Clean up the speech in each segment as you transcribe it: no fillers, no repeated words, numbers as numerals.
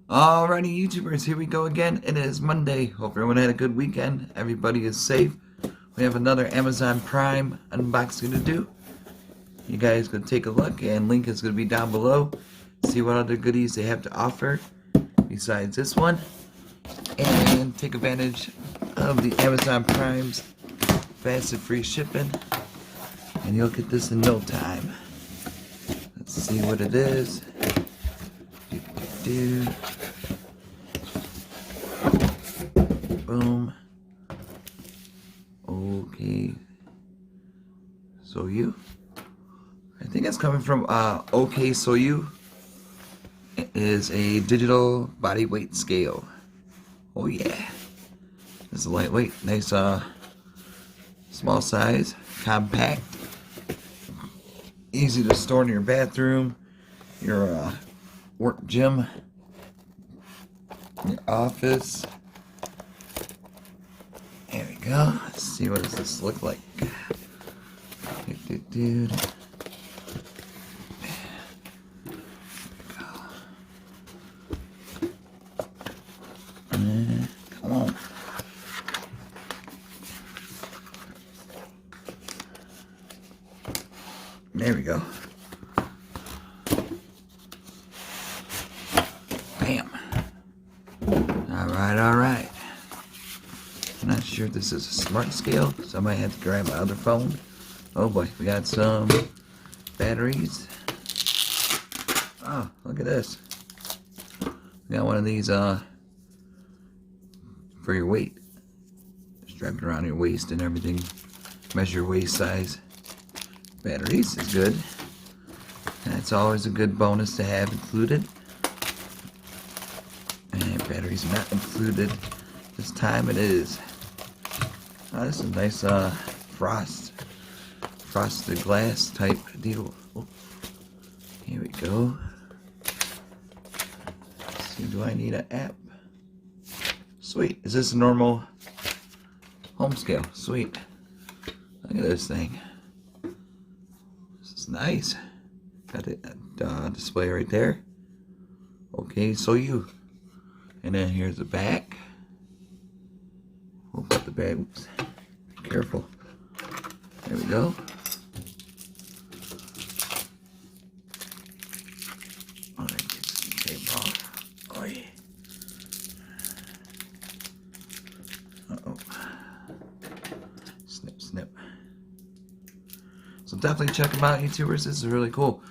Alrighty, YouTubers, here we go again. It is Monday. Hope everyone had a good weekend. Everybody is safe. We have another Amazon Prime unboxing to do. You guys can take a look, and link is going to be down below. See what other goodies they have to offer besides this one. And take advantage of the Amazon Prime's fast and free shipping. And you'll get this in no time. Let's see what it is. Boom. Okay. So you? I think it's coming from Okaysou. It is a digital body weight scale. Oh yeah. This is lightweight, nice small size, compact, easy to store in your bathroom, your work gym, your office. There we go. Let's see, what does this look like? Dude. Come on. There we go. Bam. Alright. I'm not sure if this is a smart scale, so I might have to grab my other phone. Oh boy, we got some batteries. Oh, look at this. We got one of these for your weight. Strap it around your waist and everything. Measure waist size. Batteries is good. That's always a good bonus to have included. And batteries are not included this time. It is. Oh, this is a nice frosted glass type deal. Oh, here we go. Let's see, do I need an app? Sweet. Is this a normal home scale? Sweet. Look at this thing. This is nice. Got the display right there. Okaysou. And then here's the back. We'll put the bag. Oops. Be careful. There we go. Oh, that gets the tape off. Oh yeah. Uh-oh. Snip. So definitely check them out, YouTubers. This is really cool.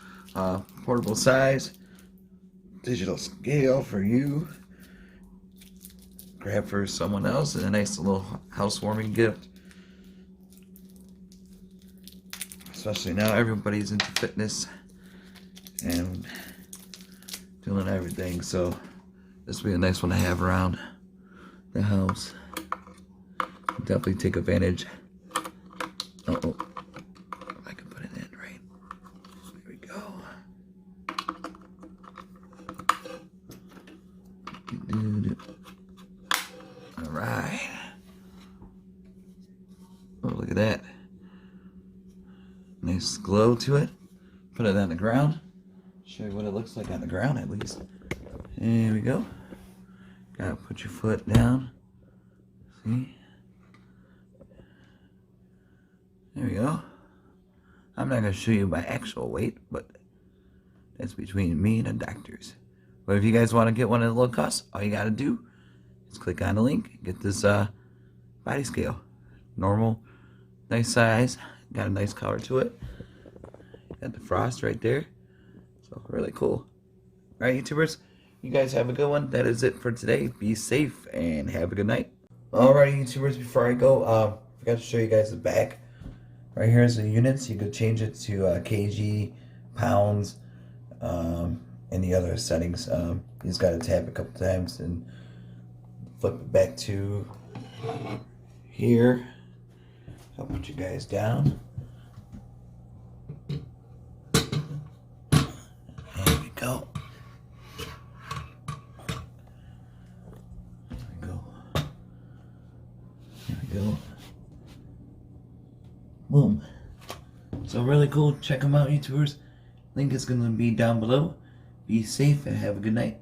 Portable size. Digital scale for you. Grab for someone else, and a nice little housewarming gift. Especially now, everybody's into fitness and doing everything, so this will be a nice one to have around the house. Definitely take advantage. Uh-oh. I can put it in right. There we go. Alright. Oh, look at that. Nice glow to it. Put it on the ground. Show you what it looks like on the ground at least. There we go. Gotta put your foot down. See? There we go. I'm not gonna show you my actual weight, but that's between me and the doctors. But if you guys want to get one at a low cost, all you gotta do is click on the link, get this body scale. Normal, nice size, got a nice color to it. Got the frost right there. So really cool. Alright, YouTubers, you guys have a good one. That is it for today. Be safe and have a good night. Alright, YouTubers, before I go, forgot to show you guys the back. Right here is the units. You could change it to kg, pounds, and the other settings. You just gotta tap a couple times and flip it back to here. I'll put you guys down. There we go. There we go. Boom. So really cool. Check them out, YouTubers. Link is going to be down below. Be safe and have a good night.